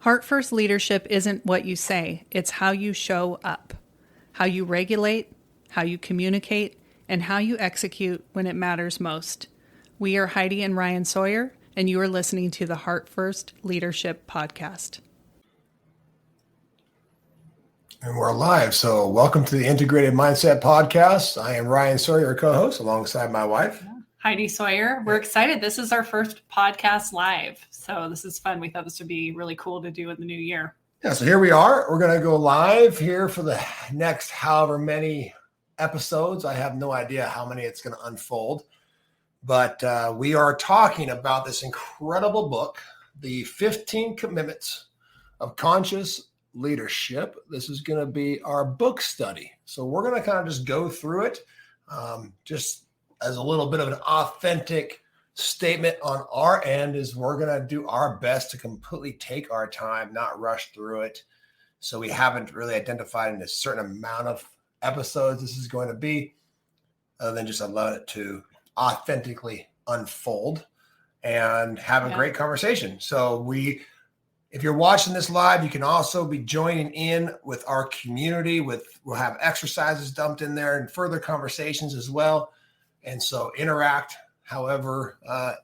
Heart First leadership isn't what you say, it's how you show up, how you regulate, how you communicate, and how you execute when it matters most. We are Heidi and Ryan Sawyer, and you are listening to the Heart First Leadership Podcast. And we're live. So welcome to the Integrated Mindset Podcast. I am Ryan Sawyer, your co-host, alongside my wife, Heidi Sawyer. We're excited. This is our first podcast live. So this is fun. We thought this would be really cool to do in the new year. Yeah, so here we are. We're going to go live here for the next however many episodes. I have no idea how many it's going to unfold. But we are talking about this incredible book, The 15 Commitments of Conscious Leadership. This is going to be our book study. So we're going to kind of just go through it just as a little bit of an authentic statement on our end. Is we're going to do our best to completely take our time, not rush through it. So we haven't really identified in a certain amount of episodes this is going to be, other than just allow it to authentically unfold and have a great conversation. So if you're watching this live, you can also be joining in with our community. We'll have exercises dumped in there and further conversations as well. And so interact however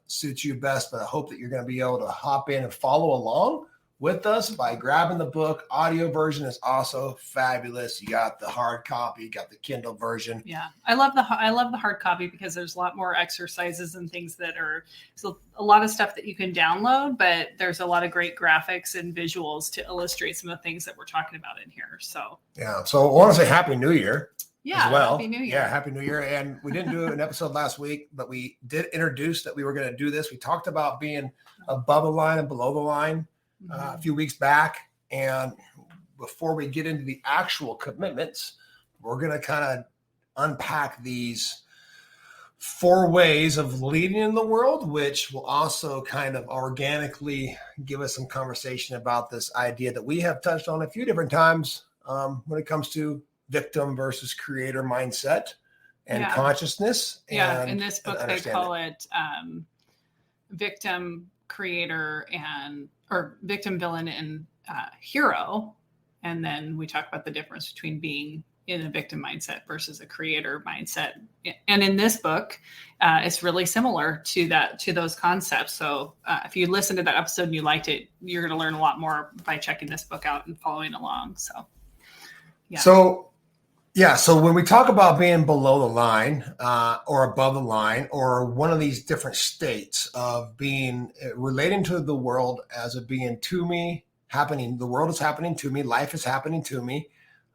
suits you best. But I hope that you're going to be able to hop in and follow along with us by grabbing the book. Audio version is also fabulous. You got the hard copy, you got the Kindle version. Yeah, I love the hard copy because there's a lot more exercises and things that are a lot of stuff that you can download, but there's a lot of great graphics and visuals to illustrate some of the things that we're talking about in here. So yeah, so I want to say Happy New Year. Yeah, as well. Happy New Year. Yeah, Happy New Year. And we didn't do an episode last week, but we did introduce that we were going to do this. We talked about being above the line and below the line a few weeks back. And before we get into the actual commitments, we're going to kind of unpack these 4 ways of leading in the world, which will also kind of organically give us some conversation about this idea that we have touched on a few different times when it comes to victim versus creator mindset and consciousness. Yeah, in this book, they call it victim, creator, or victim, villain, and hero. And then we talk about the difference between being in a victim mindset versus a creator mindset. And in this book, it's really similar to those concepts. So if you listen to that episode and you liked it, you're going to learn a lot more by checking this book out and following along. So, So when we talk about being below the line or above the line, or one of these different states of being relating to the world as a being to me, happening, the world is happening to me, life is happening to me.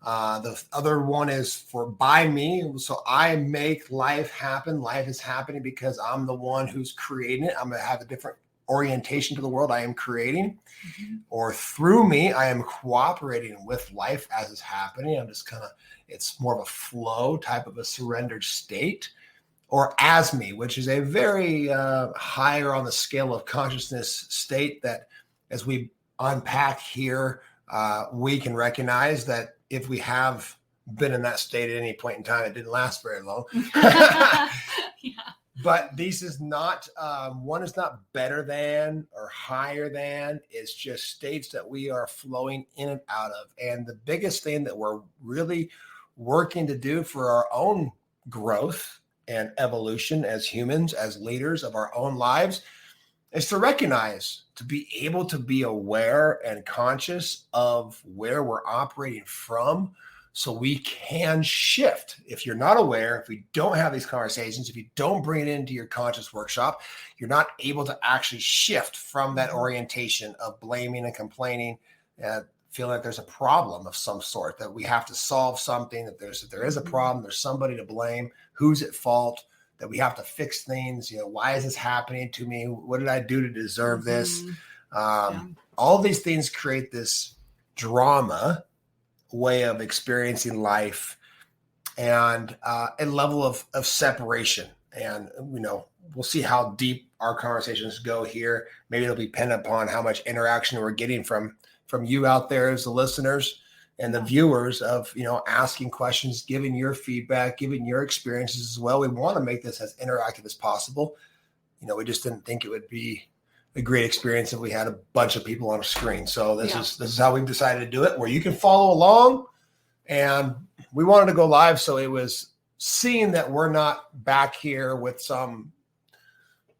The other one is by me. So I make life happen. Life is happening because I'm the one who's creating it. I'm going to have a different orientation to the world I am creating, or through me, I am cooperating with life as it's happening. I'm just it's more of a flow type of a surrendered state, or as me, which is a very higher on the scale of consciousness state that as we unpack here, we can recognize that if we have been in that state at any point in time, it didn't last very long. But this is not, one is not better than or higher than. It's just states that we are flowing in and out of. And the biggest thing that we're really working to do for our own growth and evolution as humans, as leaders of our own lives, is to recognize, to be able to be aware and conscious of where we're operating from, so we can shift. If you're not aware, if we don't have these conversations, if you don't bring it into your conscious workshop, you're not able to actually shift from that orientation of blaming and complaining, feeling like there's a problem of some sort, that we have to solve something, that there is a problem, there's somebody to blame, who's at fault, that we have to fix things. Why is this happening to me? What did I do to deserve this? All these things create this drama way of experiencing life, and a level of separation. And we'll see how deep our conversations go here. Maybe it'll be dependent upon how much interaction we're getting from you out there as the listeners and the viewers of, asking questions, giving your feedback, giving your experiences as well. We want to make this as interactive as possible. We just didn't think it would be a great experience if we had a bunch of people on a screen. So this is how we've decided to do it, where you can follow along. And we wanted to go live, so it was seeing that we're not back here with some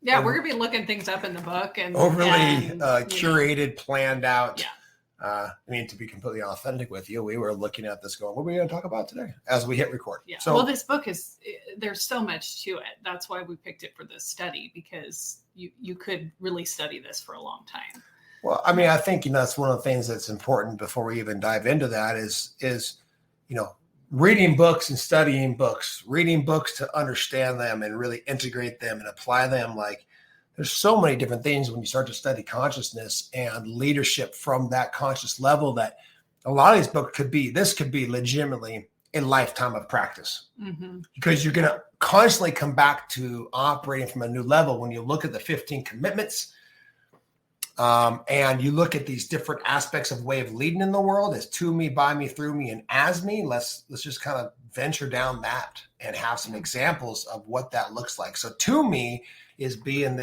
we're gonna be looking things up in the book and overly curated, planned out. Yeah. I mean, to be completely authentic with you, we were looking at this going, what are we going to talk about today as we hit record? Yeah. So, well, this book there's so much to it. That's why we picked it for this study, because you could really study this for a long time. Well, I mean, I think, that's one of the things that's important before we even dive into that is, reading books and studying books, reading books to understand them and really integrate them and apply them. Like, there's so many different things when you start to study consciousness and leadership from that conscious level, that a lot of these books could be legitimately a lifetime of practice, because you're going to constantly come back to operating from a new level. When you look at the 15 commitments, and you look at these different aspects of way of leading in the world as to me, by me, through me, and as me, let's just kind of venture down that and have some examples of what that looks like. So to me is being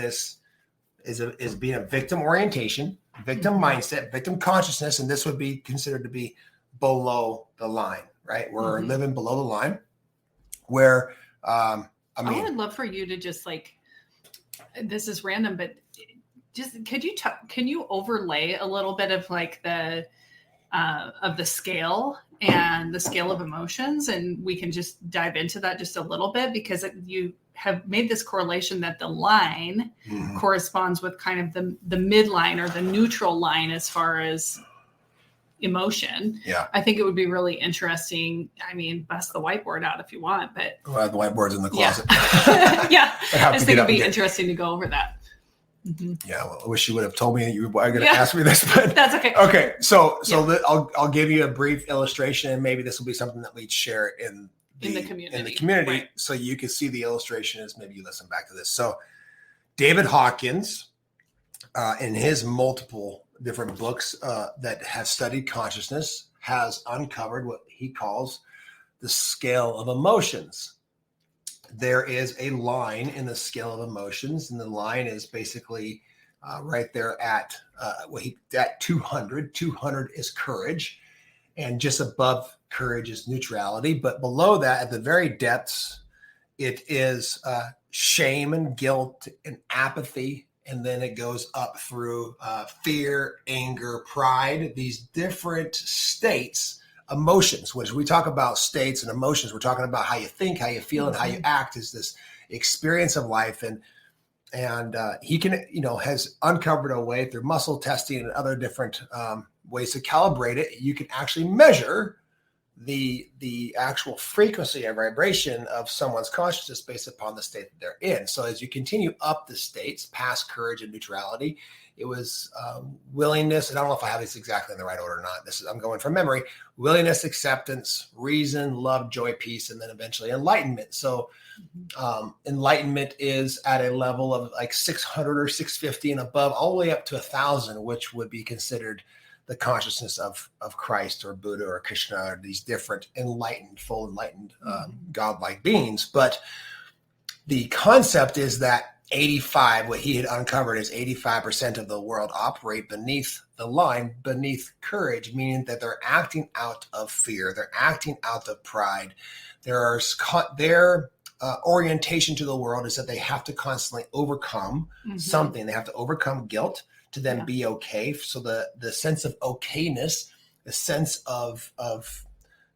being a victim orientation, victim mindset, victim consciousness. And this would be considered to be below the line, right? We're living below the line where, I would love for you to just this is random, but just can you overlay a little bit of the scale and the scale of emotions, and we can just dive into that just a little bit, because you have made this correlation that the line corresponds with kind of the midline or the neutral line as far as emotion. Yeah. I think it would be really interesting. I mean, bust the whiteboard out if you want, but the whiteboard's in the closet. Yeah. I just think it'd be interesting to go over that. Yeah, well, I wish you would have told me that you were going to ask me this, but that's okay. Okay, so I'll give you a brief illustration, and maybe this will be something that we share in the community, right, so you can see the illustration as maybe you listen back to this. So David Hawkins, in his multiple different books that have studied consciousness, has uncovered what he calls the scale of emotions. There is a line in the scale of emotions, and the line is basically right there at 200. 200 is courage, and just above courage is neutrality. But below that, at the very depths, it is shame and guilt and apathy, and then it goes up through fear, anger, pride. These different states. Emotions, which we talk about states and emotions, we're talking about how you think, how you feel, and how you act, is this experience of life. And he can, has uncovered a way through muscle testing and other different ways to calibrate it. You can actually measure the actual frequency or vibration of someone's consciousness based upon the state that they're in. So as you continue up the states past courage and neutrality, it was willingness, and I don't know if I have this exactly in the right order or not. I'm going from memory. Willingness, acceptance, reason, love, joy, peace, and then eventually enlightenment. So enlightenment is at a level of 600 or 650 and above, all the way up to 1,000, which would be considered the consciousness of Christ or Buddha or Krishna, or these different full enlightened, godlike beings. But the concept is that 85, what he had uncovered is 85% of the world operate beneath the line, beneath courage, meaning that they're acting out of fear. They're acting out of pride. Their orientation to the world is that they have to constantly overcome something. They have to overcome guilt to then be okay. So the sense of okayness, the sense of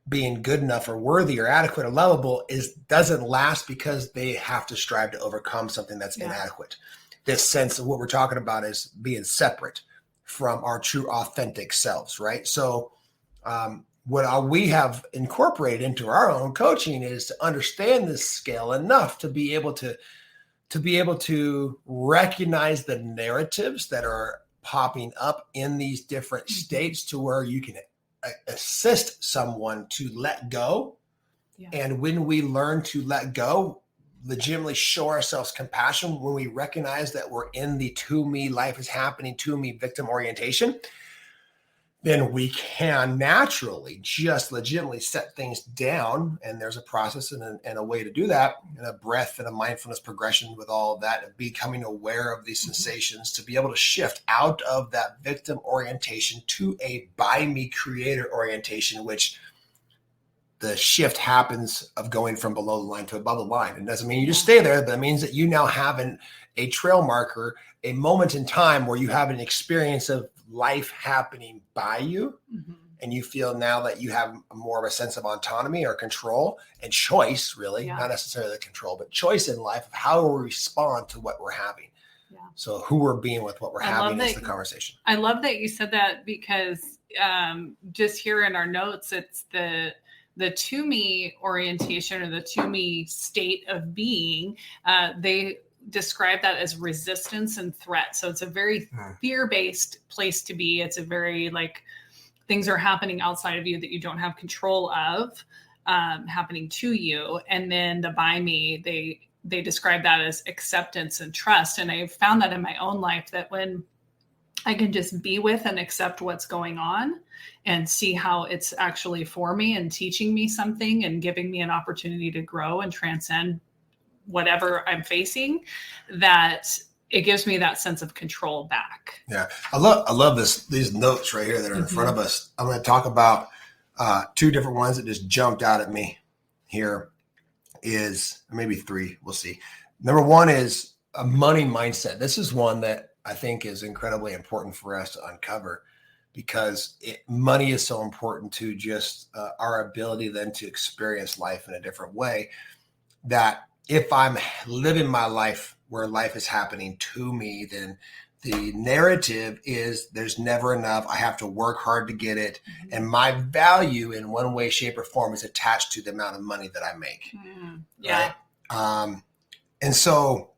being good enough or worthy or adequate or lovable doesn't last, because they have to strive to overcome something that's inadequate. This sense of what we're talking about is being separate from our true authentic selves, right? So what we have incorporated into our own coaching is to understand this scale enough to be able to recognize the narratives that are popping up in these different states, to where you can assist someone to let go. Yeah. And when we learn to let go, legitimately show ourselves compassion, when we recognize that we're in the to me, life is happening to me, victim orientation, then we can naturally just legitimately set things down. And there's a process and a way to do that, and a breath and a mindfulness progression with all of that, and becoming aware of these sensations to be able to shift out of that victim orientation to a by me creator orientation, which the shift happens of going from below the line to above the line. It doesn't mean you just stay there, but it means that you now have a trail marker, a moment in time where you have an experience of life happening by you. And you feel now that you have more of a sense of autonomy or control and choice, really, not necessarily the control, but choice in life of how we respond to what we're having. So who we're being with what we're having is the conversation. I love that you said that, because just here in our notes, it's the to me orientation, or the to me state of being. They describe that as resistance and threat. So it's a very fear-based place to be. It's a very like things are happening outside of you that you don't have control of, happening to you. And then the by me, they describe that as acceptance and trust. And I've found that in my own life, that when I can just be with and accept what's going on and see how it's actually for me and teaching me something and giving me an opportunity to grow and transcend whatever I'm facing, that it gives me that sense of control back. Yeah. I love these notes right here that are in front of us. I'm going to talk about two different ones that just jumped out at me here, is maybe three. We'll see. Number one is a money mindset. This is one that I think is incredibly important for us to uncover, because money is so important to just our ability then to experience life in a different way. That if I'm living my life where life is happening to me, then the narrative is there's never enough. I have to work hard to get it. And my value in one way, shape, or form is attached to the amount of money that I make. Yeah. Right? And so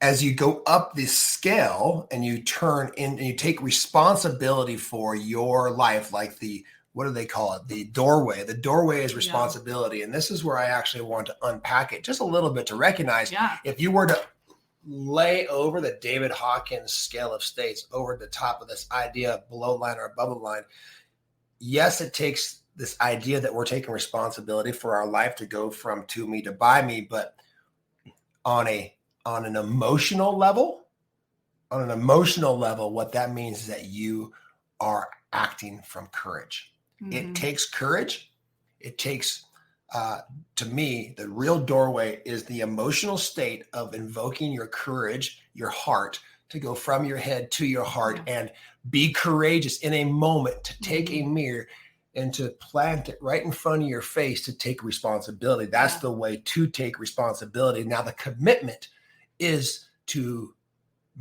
as you go up this scale and you turn in and you take responsibility for your life, like what do they call it? The doorway. The doorway is responsibility. Yeah. And this is where I actually want to unpack it just a little bit to recognize if you were to lay over the David Hawkins scale of states over the top of this idea of below line or above the line. Yes, it takes this idea that we're taking responsibility for our life to go from to me to by me, but on an emotional level, what that means is that you are acting from courage. It takes courage. It takes, to me, the real doorway is the emotional state of invoking your courage, your heart, to go from your head to your heart and be courageous in a moment, to take a mirror and to plant it right in front of your face to take responsibility. That's the way to take responsibility. Now, the commitment is to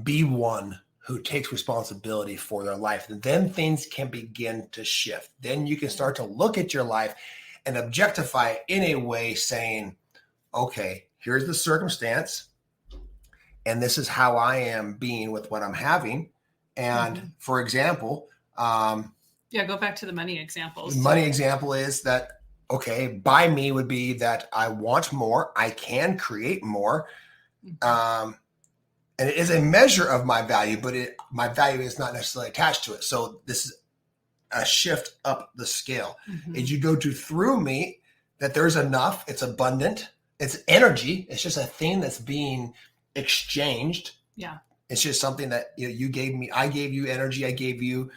be one who takes responsibility for their life. And then things can begin to shift. Then you can start to look at your life and objectify it in a way saying, okay, here's the circumstance, and this is how I am being with what I'm having. And for example, go back to the money example. The money example is that, okay, by me would be that I want more, I can create more. And it is a measure of my value, but my value is not necessarily attached to it. So this is a shift up the scale. As you go to through me, that there's enough, it's abundant, it's energy. It's just a thing that's being exchanged. Yeah. It's just something that you gave me. I gave you energy. I gave you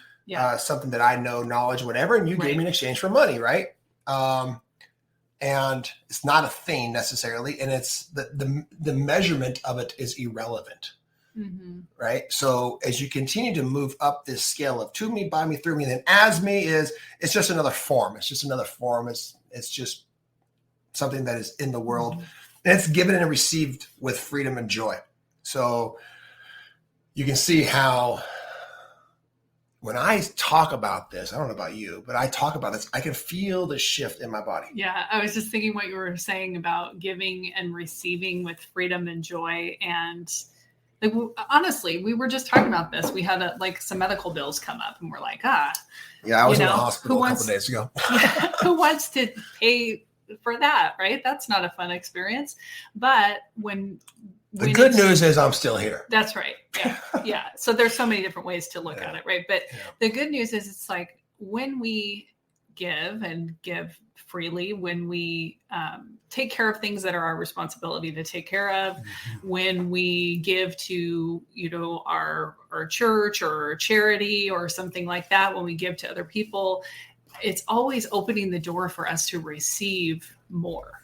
something that I know, knowledge, whatever, and you gave me in exchange for money, right? And it's not a thing necessarily, and it's the measurement of it is irrelevant, right? So as you continue to move up this scale of to me, by me, through me, then as me it's just another form. It's just another form. It's just something that is in the world, and it's given and received with freedom and joy. So you can see how when I talk about this, I don't know about you, but I talk about this, I can feel the shift in my body. Yeah, I was just thinking what you were saying about giving and receiving with freedom and joy. And like, honestly, we were just talking about this. We had some medical bills come up, and we're like, Yeah, I was in the hospital a couple days ago. Who wants to pay for that, right? That's not a fun experience. But when The good news is I'm still here. That's right. Yeah. Yeah. So there's so many different ways to look at it, right? But the good news is it's like when we give and give freely, when we take care of things that are our responsibility to take care of, when we give to, our church or charity or something like that, when we give to other people, it's always opening the door for us to receive more.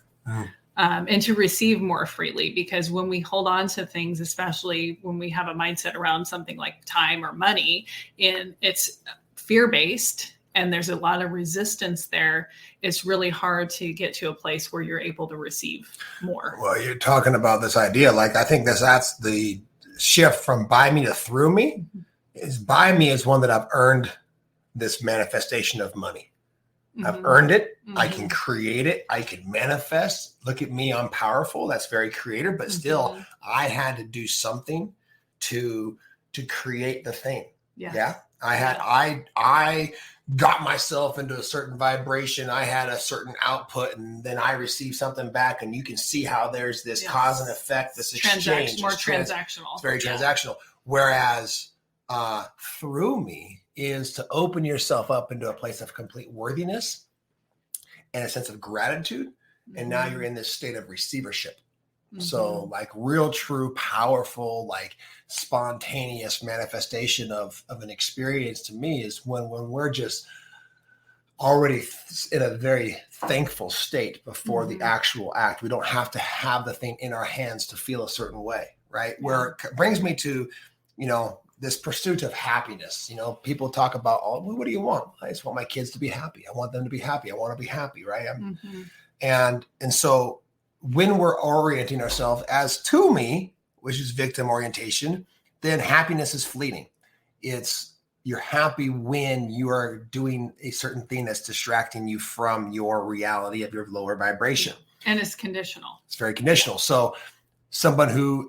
And to receive more freely, because when we hold on to things, especially when we have a mindset around something like time or money, and it's fear-based and there's a lot of resistance there, it's really hard to get to a place where you're able to receive more. Well, you're talking about this idea. Like, I think that's the shift from by me to through me. Is by me is one that I've earned this manifestation of money. I've earned it. I can create it. I can manifest. Look at me. I'm powerful. That's very creative, but still I had to do something to create the thing. Yeah. I got myself into a certain vibration. I had a certain output, and then I received something back, and you can see how there's this cause and effect, this exchange. More transactional. It's very transactional. Whereas through me is to open yourself up into a place of complete worthiness and a sense of gratitude. And now you're in this state of receivership. So like real, true, powerful, like spontaneous manifestation of an experience to me is when we're just already in a very thankful state before the actual act. We don't have to have the thing in our hands to feel a certain way, right? Where it brings me to, this pursuit of happiness. People talk about, what do you want? I just want my kids to be happy. I want them to be happy. I want to be happy, right? And so when we're orienting ourselves as to me, which is victim orientation, then happiness is fleeting. You're happy when you are doing a certain thing that's distracting you from your reality of your lower vibration. And it's conditional. It's very conditional. So someone who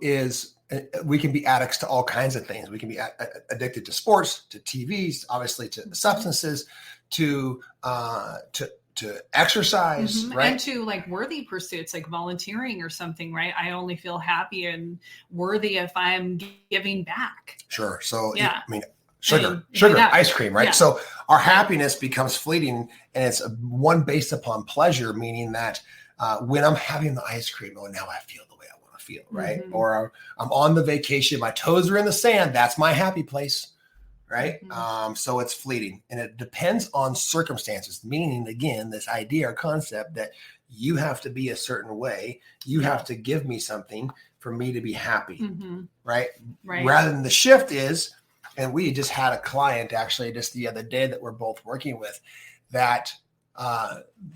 we can be addicts to all kinds of things. We can be addicted to sports, to TVs, obviously to substances, to exercise, right? And to like worthy pursuits, like volunteering or something, right? I only feel happy and worthy if I'm giving back. Sure. So, sugar, that, ice cream, right? Yeah. So our happiness becomes fleeting, and it's one based upon pleasure, meaning that when I'm having the ice cream, now I feel the way I want to feel, right? Or I'm on the vacation, my toes are in the sand. That's my happy place. Right. So it's fleeting, and it depends on circumstances, meaning, again, this idea or concept that you have to be a certain way. You have to give me something for me to be happy. Right. Rather than the shift is, and we just had a client actually just the other day that we're both working with, that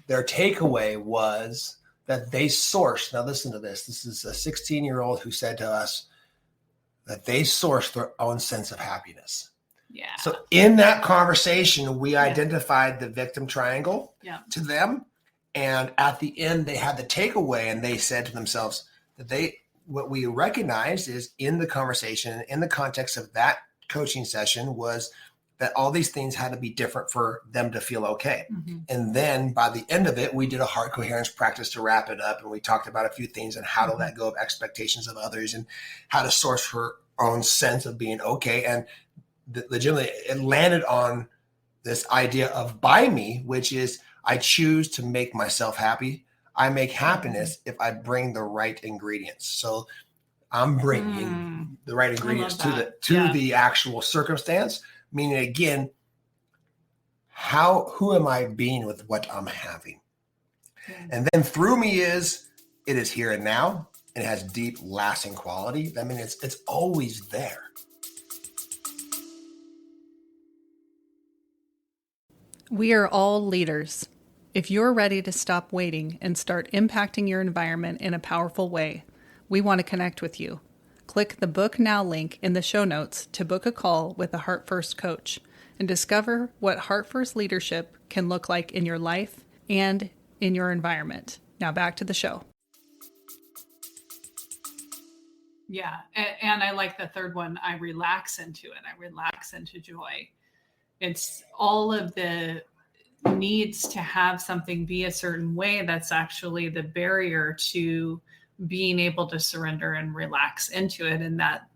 their takeaway was that they sourced. Now, listen to this. This is a 16-year-old who said to us that they sourced their own sense of happiness. Yeah. So in that conversation, we identified the victim triangle to them. And at the end, they had the takeaway, and they said to themselves that what we recognized is in the conversation, in the context of that coaching session, was that all these things had to be different for them to feel okay. And then by the end of it, we did a heart coherence practice to wrap it up. And we talked about a few things and how to let go of expectations of others and how to source her own sense of being okay. And legitimately, it landed on this idea of by me, which is I choose to make myself happy. I make happiness if I bring the right ingredients. So I'm bringing the right ingredients to the actual circumstance. Meaning, again, who am I being with what I'm having? And then through me it is here and now. It has deep, lasting quality. I mean, it's always there. We are all leaders. If you're ready to stop waiting and start impacting your environment in a powerful way, we want to connect with you. Click the Book Now link in the show notes to book a call with a Heart First coach and discover what Heart First leadership can look like in your life and in your environment. Now back to the show. Yeah. And I like the third one. I relax into it. I relax into joy. It's all of the needs to have something be a certain way that's actually the barrier to being able to surrender and relax into it. And that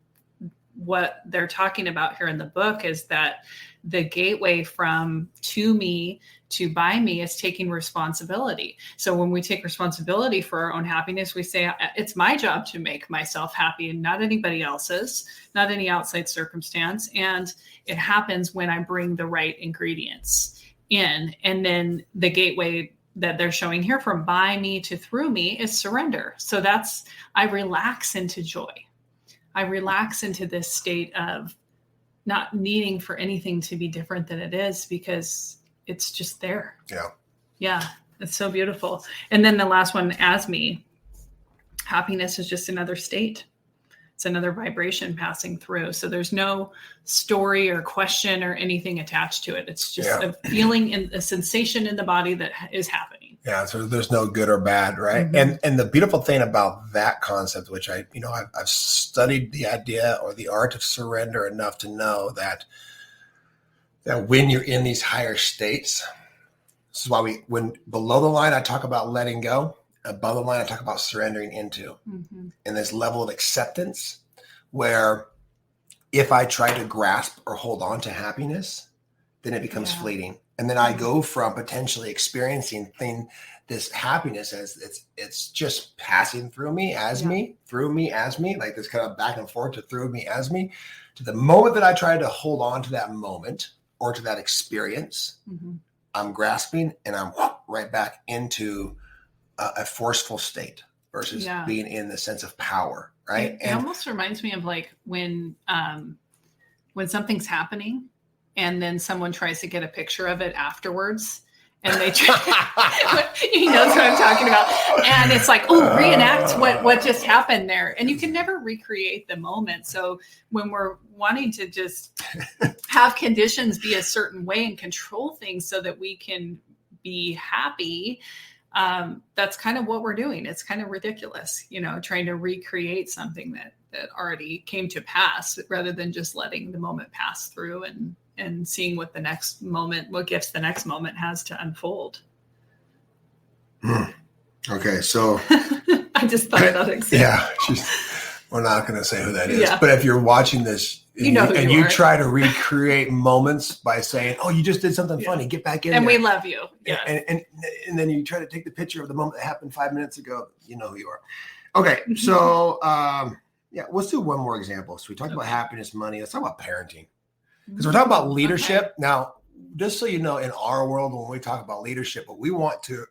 what they're talking about here in the book is that the gateway from to me to by me is taking responsibility. So when we take responsibility for our own happiness, we say, it's my job to make myself happy and not anybody else's, not any outside circumstance. And it happens when I bring the right ingredients in. And then the gateway that they're showing here from by me to through me is surrender. So that's, I relax into joy. I relax into this state of not needing for anything to be different than it is, because it's just there. Yeah. Yeah. It's so beautiful. And then the last one, as me, happiness is just another state. It's another vibration passing through. So there's no story or question or anything attached to it. It's just a feeling and a sensation in the body that is happening. Yeah. So there's no good or bad, right? Mm-hmm. And the beautiful thing about that concept, which I've studied the idea or the art of surrender enough to know that when you're in these higher states, this is why when below the line, I talk about letting go. Above the line, I talk about surrendering into. Mm-hmm. And this level of acceptance where if I try to grasp or hold on to happiness, then it becomes fleeting. And then I go from potentially experiencing this happiness as it's just passing through me as me, through me as me, like this kind of back and forth to through me as me, to the moment that I try to hold on to that moment or to that experience, I'm grasping and I'm right back into a forceful state versus being in the sense of power, right? It almost reminds me of like when something's happening and then someone tries to get a picture of it afterwards and they try, he knows what I'm talking about. And it's like, oh, reenact what just happened there. And you can never recreate the moment. So when we're wanting to just have conditions be a certain way and control things so that we can be happy, that's kind of what we're doing. It's kind of ridiculous, trying to recreate something that already came to pass rather than just letting the moment pass through and seeing what gifts the next moment has to unfold. Okay. So I just thought of that example. Yeah. We're not going to say who that is, but if you're watching this and you try to recreate moments by saying, oh, you just did something funny, get back in and there. We love you. Yeah. And then you try to take the picture of the moment that happened 5 minutes ago. You know who you are. Okay. So, let's do one more example. So we talked about happiness, money. Let's talk about parenting. Because we're talking about leadership. Okay. Now, just so you know, in our world, when we talk about leadership, what we want to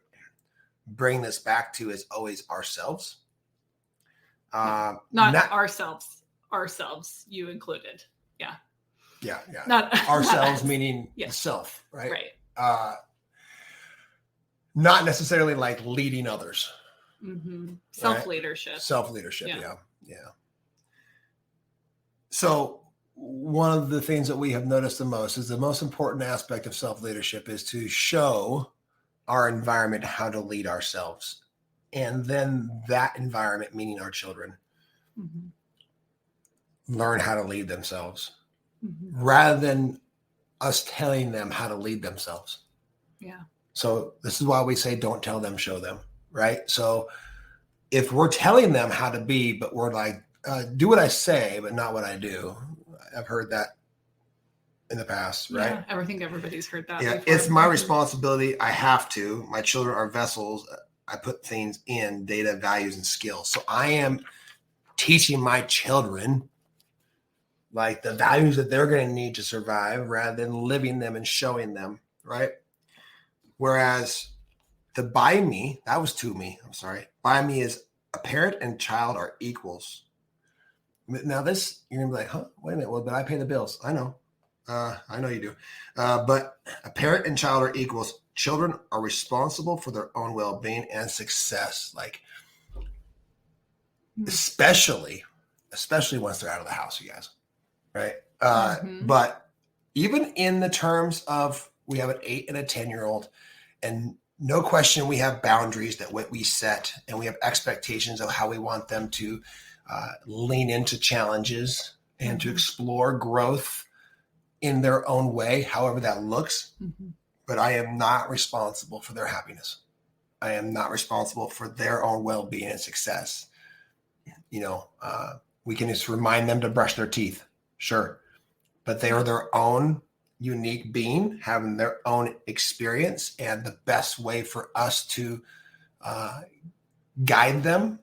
bring this back to is always ourselves. Not ourselves, you included. Yeah. Yeah. Not ourselves, meaning self, right? Right. Not necessarily like leading others. Mm-hmm. Self-leadership. Right? Self-leadership. Yeah. So one of the things that we have noticed the most is the most important aspect of self-leadership is to show our environment how to lead ourselves. And then that environment, meaning our children, learn how to lead themselves rather than us telling them how to lead themselves. Yeah. So this is why we say, don't tell them, show them, right? So if we're telling them how to be, but we're like, do what I say, but not what I do. I've heard that in the past, right? Yeah, I think everybody's heard that. Yeah, before. It's my responsibility. I have to. My children are vessels. I put things in, data, values, and skills. So I am teaching my children like the values that they're going to need to survive rather than living them and showing them, right? Whereas the by me, that was to me. I'm sorry. By me is a parent and child are equals. Now this, you're going to be like, huh, wait a minute. Well, but I pay the bills. I know. I know you do. But a parent and child are equals. Children are responsible for their own well-being and success. Like, especially once they're out of the house, you guys. Right. But even in the terms of, we have an 8 and a 10-year-old, and no question, we have boundaries that we set, and we have expectations of how we want them to lean into challenges and to explore growth in their own way, however that looks. But I am not responsible for their happiness. I am not responsible for their own well-being and success. we can just remind them to brush their teeth. Sure. But they are their own unique being, having their own experience. And the best way for us to guide them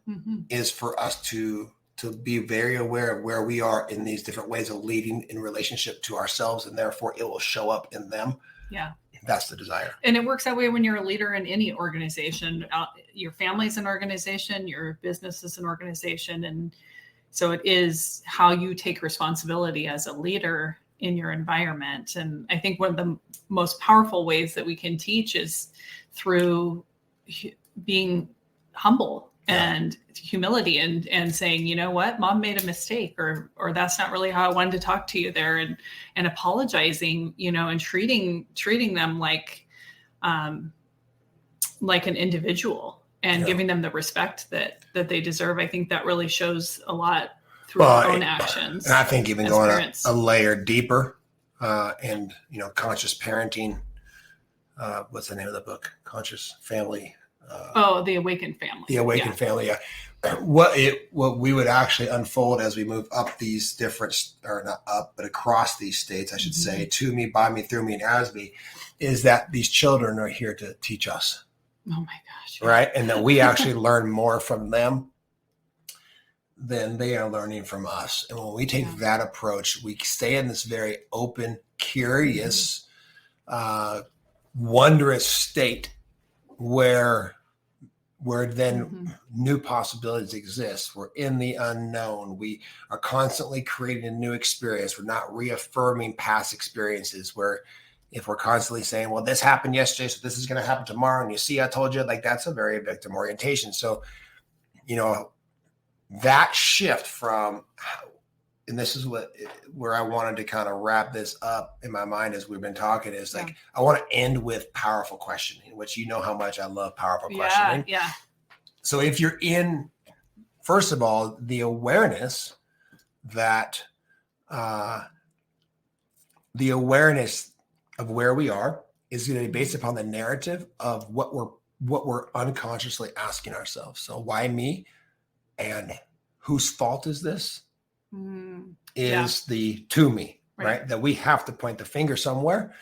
is for us to be very aware of where we are in these different ways of leading in relationship to ourselves. And therefore it will show up in them. Yeah. That's the desire. And it works that way when you're a leader in any organization. Your family's an organization, your business is an organization. And so it is how you take responsibility as a leader in your environment. And I think one of the most powerful ways that we can teach is through being humble and humility and saying, you know what, mom made a mistake, or that's not really how I wanted to talk to you there, and apologizing, and treating them like an individual and giving them the respect that they deserve. I think that really shows a lot through our own actions. And I think even going a layer deeper, and conscious parenting. What's the name of the book? Conscious Family. The Awakened Family. The Awakened Family. Yeah. What we would actually unfold as we move up these different, or not up, but across these states, I should say, to me, by me, through me, and as me, is that these children are here to teach us. Oh my gosh. Right. And that we actually learn more from them than they are learning from us. And when we take that approach, we stay in this very open, curious, wondrous state where then new possibilities exist. We're in the unknown. We are constantly creating a new experience. We're not reaffirming past experiences, where if we're constantly saying, well, this happened yesterday, so this is going to happen tomorrow. And you see, I told you, like, that's a very victim orientation. So, that shift from, and this is where I wanted to kind of wrap this up in my mind as we've been talking, is like, I want to end with powerful questioning, which how much I love powerful questioning. Yeah. So if you're in, first of all, the awareness that, the awareness of where we are is going to be based upon the narrative of what we're unconsciously asking ourselves. So why me? And whose fault is this? Is the to me, right? That we have to point the finger somewhere,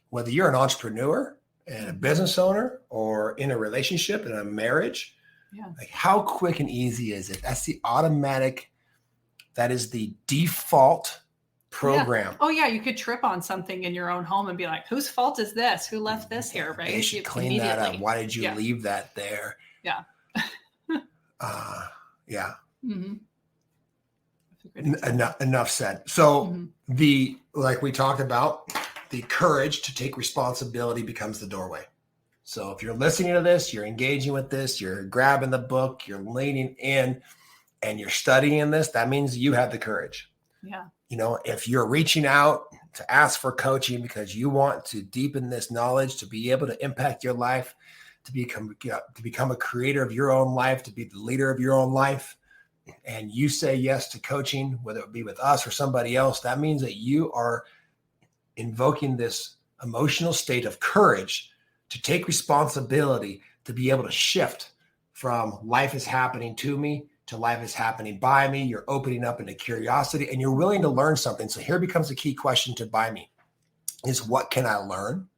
whether you're an entrepreneur and a business owner, or in a relationship, in a marriage. Like, how quick and easy is it? That's the automatic, that is the default program. Oh yeah. You could trip on something in your own home and be like, whose fault is this? Who left this here? Right. They should clean that up. Why did you leave that there? Yeah. Yeah. Mm-hmm. Enough said. So like we talked about, the courage to take responsibility becomes the doorway. So if you're listening to this, you're engaging with this, you're grabbing the book, you're leaning in, and you're studying this, that means you have the courage. Yeah. If you're reaching out to ask for coaching because you want to deepen this knowledge, to be able to impact your life, to become a creator of your own life, to be the leader of your own life, and you say yes to coaching, whether it be with us or somebody else, that means that you are invoking this emotional state of courage to take responsibility, to be able to shift from life is happening to me to life is happening by me. You're opening up into curiosity, and you're willing to learn something. So here becomes the key question to by me is, what can I learn?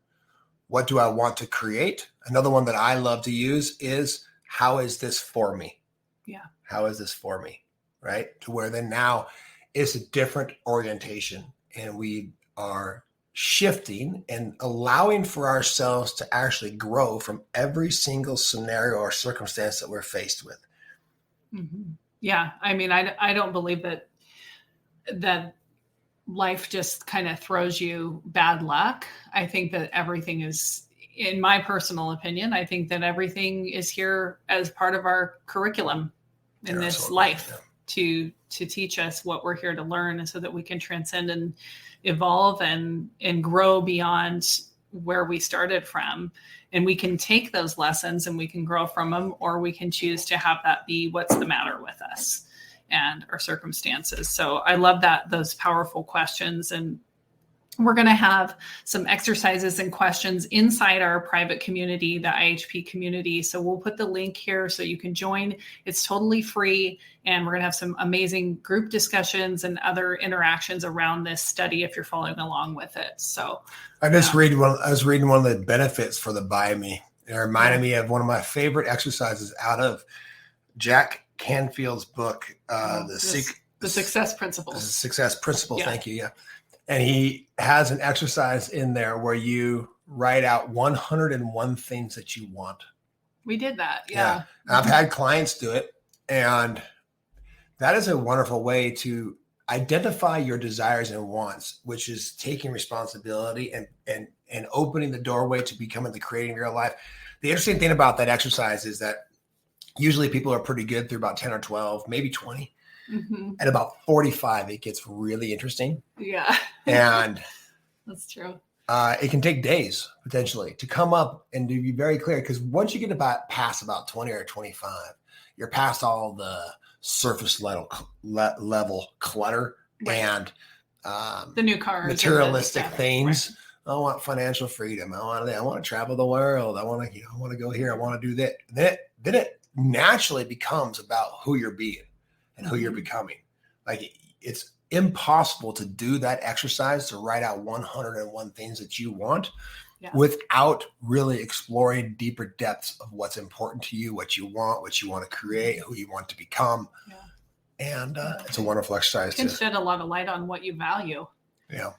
What do I want to create? Another one that I love to use is, how is this for me? Yeah. How is this for me? Right? To where then now it's a different orientation, and we are shifting and allowing for ourselves to actually grow from every single scenario or circumstance that we're faced with. Yeah. I mean, I don't believe that life just kind of throws you bad luck. I think that everything is, in my personal opinion, I think that everything is here as part of our curriculum in this life to teach us what we're here to learn, and so that we can transcend and evolve and grow beyond where we started from. And we can take those lessons and we can grow from them, or we can choose to have that be what's the matter with us and our circumstances. So I love those powerful questions. And We're going to have some exercises and questions inside our private community, the IHP community. So we'll put the link here so you can join. It's totally free. And we're going to have some amazing group discussions and other interactions around this study if you're following along with it. So I was reading one of the benefits for the Buy Me. It reminded me of one of my favorite exercises out of Jack Canfield's book, The Success Principles. The Success Principles. Yeah. Thank you. Yeah. And he has an exercise in there where you write out 101 things that you want. We did that. Yeah. I've had clients do it. And that is a wonderful way to identify your desires and wants, which is taking responsibility and opening the doorway to becoming the creator of your life. The interesting thing about that exercise is that usually people are pretty good through about 10 or 12, maybe 20. Mm-hmm. At about 45, it gets really interesting. Yeah. And that's true. It can take days potentially to come up and to be very clear, because once you get past about 20 or 25, you're past all the surface level clutter, right, and the new cars, materialistic things. Right. I want financial freedom. I want to travel the world. I want to go here. I want to do that. Then it naturally becomes about who you're being and who you're becoming. Like, it's impossible to do that exercise, to write out 101 things that you want, without really exploring deeper depths of what's important to you, what you want to create, who you want to become. Yeah. And it's a wonderful exercise. It can shed a lot of light on what you value. Yeah.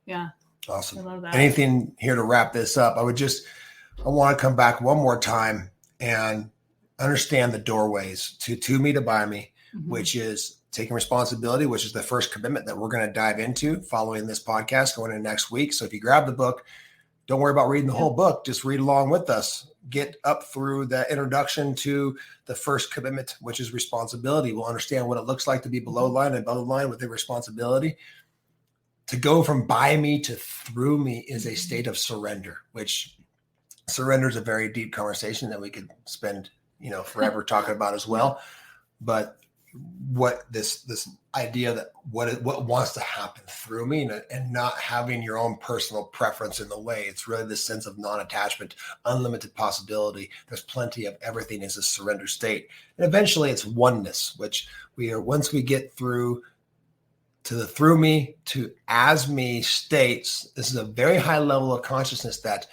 Yeah. Awesome. I love that. Anything here to wrap this up? I want to come back one more time and understand the doorways to me, to Buy Me, mm-hmm. which is taking responsibility, which is the first commitment that we're going to dive into following this podcast going into next week. So if you grab the book, don't worry about reading the whole book. Just read along with us. Get up through the introduction to the first commitment, which is responsibility. We'll understand what it looks like to be below line and above the line with the responsibility. To go from Buy Me to Through Me is a state of surrender, which surrender is a very deep conversation that we could spend, forever talking about as well. But what this idea that what wants to happen through me, and not having your own personal preference in the way. It's really this sense of non-attachment, unlimited possibility. There's plenty of everything is a surrender state. And eventually it's oneness, which once we get through to the through me to as me states, this is a very high level of consciousness that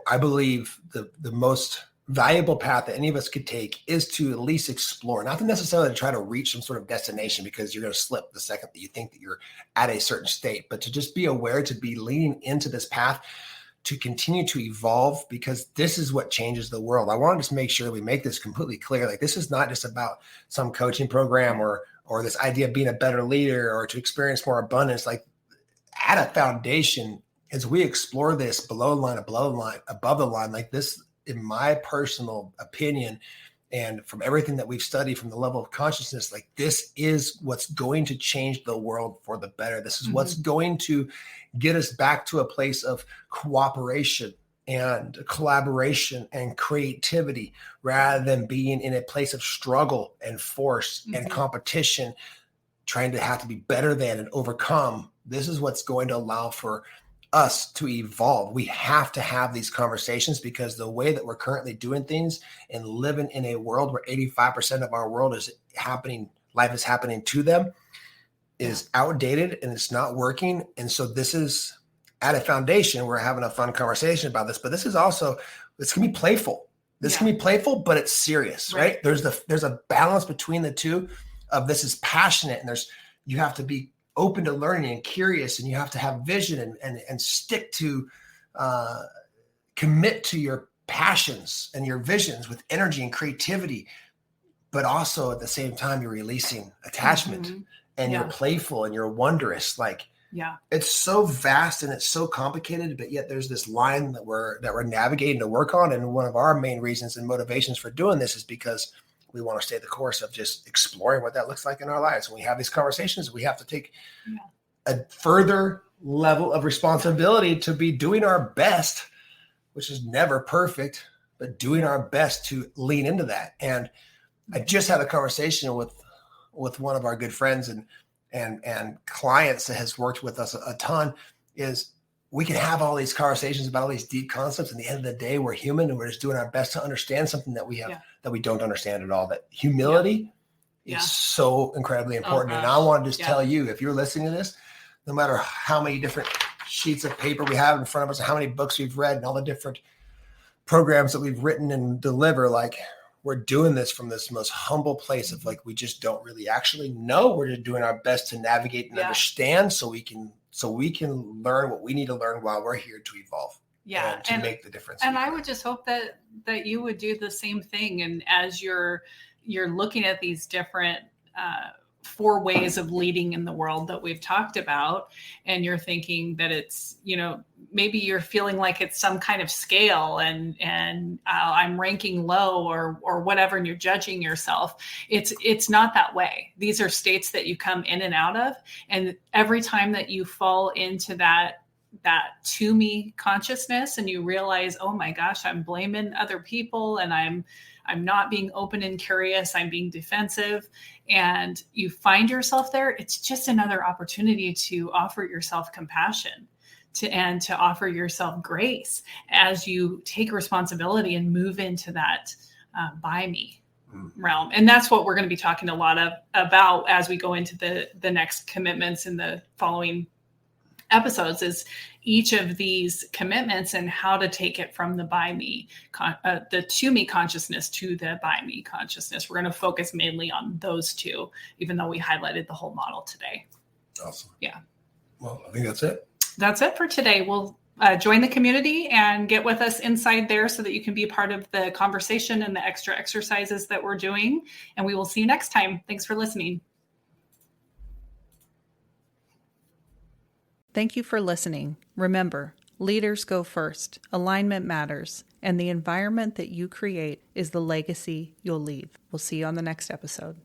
I believe the most valuable path that any of us could take is to at least explore, not to necessarily try to reach some sort of destination, because you're going to slip the second that you think that you're at a certain state, but to just be aware, to be leaning into this path, to continue to evolve, because this is what changes the world. I want to just make sure we make this completely clear. Like, this is not just about some coaching program or this idea of being a better leader or to experience more abundance. Like, at a foundation, as we explore this below the line, above the line, like this, in my personal opinion, and from everything that we've studied from the level of consciousness, like, this is what's going to change the world for the better. This is mm-hmm. what's going to get us back to a place of cooperation and collaboration and creativity, rather than being in a place of struggle and force mm-hmm. and competition, trying to have to be better than and overcome. This is what's going to allow for us to evolve. We have to have these conversations, because the way that we're currently doing things and living in a world where 85% of our world is happening, life is happening to them, is outdated and it's not working. And so this is at a foundation. We're having a fun conversation about this, but this is also, it's going to be playful. This can be playful, but it's serious, right? There's a balance between the two of this is passionate, and you have to be open to learning and curious, and you have to have vision and stick to commit to your passions and your visions with energy and creativity, but also at the same time you're releasing attachment mm-hmm. and you're playful and you're wondrous. Like, it's so vast and it's so complicated, but yet there's this line that we're navigating to work on. And one of our main reasons and motivations for doing this is because we want to stay the course of just exploring what that looks like in our lives. When we have these conversations, we have to take a further level of responsibility to be doing our best, which is never perfect, but doing our best to lean into that. And I just had a conversation with one of our good friends, and and clients that has worked with us a ton is we can have all these conversations about all these deep concepts. At the end of the day, we're human and we're just doing our best to understand something that we have that we don't understand at all. That humility is so incredibly important. And I want to just tell you, if you're listening to this, no matter how many different sheets of paper we have in front of us, how many books we've read and all the different programs that we've written and deliver, like we're doing this from this most humble place of like, we just don't really actually know. We're just doing our best to navigate and understand so we can learn what we need to learn while we're here to evolve. And to make the difference. And I would just hope that you would do the same thing. And as you're looking at these different 4 ways of leading in the world that we've talked about, and you're thinking that it's, maybe you're feeling like it's some kind of scale and I'm ranking low or whatever, and you're judging yourself. It's not that way. These are states that you come in and out of. And every time that you fall into that to me consciousness and you realize, oh my gosh, I'm blaming other people and I'm not being open and curious, I'm being defensive, and you find yourself there, it's just another opportunity to offer yourself compassion and to offer yourself grace as you take responsibility and move into that by me realm. And that's what we're going to be talking a lot about as we go into the next commitments in the following episodes, is each of these commitments and how to take it from the by me, the to me consciousness to the by me consciousness. We're going to focus mainly on those 2, even though we highlighted the whole model today. Awesome. Yeah. Well, I think that's it. That's it for today. We'll join the community and get with us inside there so that you can be part of the conversation and the extra exercises that we're doing. And we will see you next time. Thanks for listening. Thank you for listening. Remember, leaders go first, alignment matters, and the environment that you create is the legacy you'll leave. We'll see you on the next episode.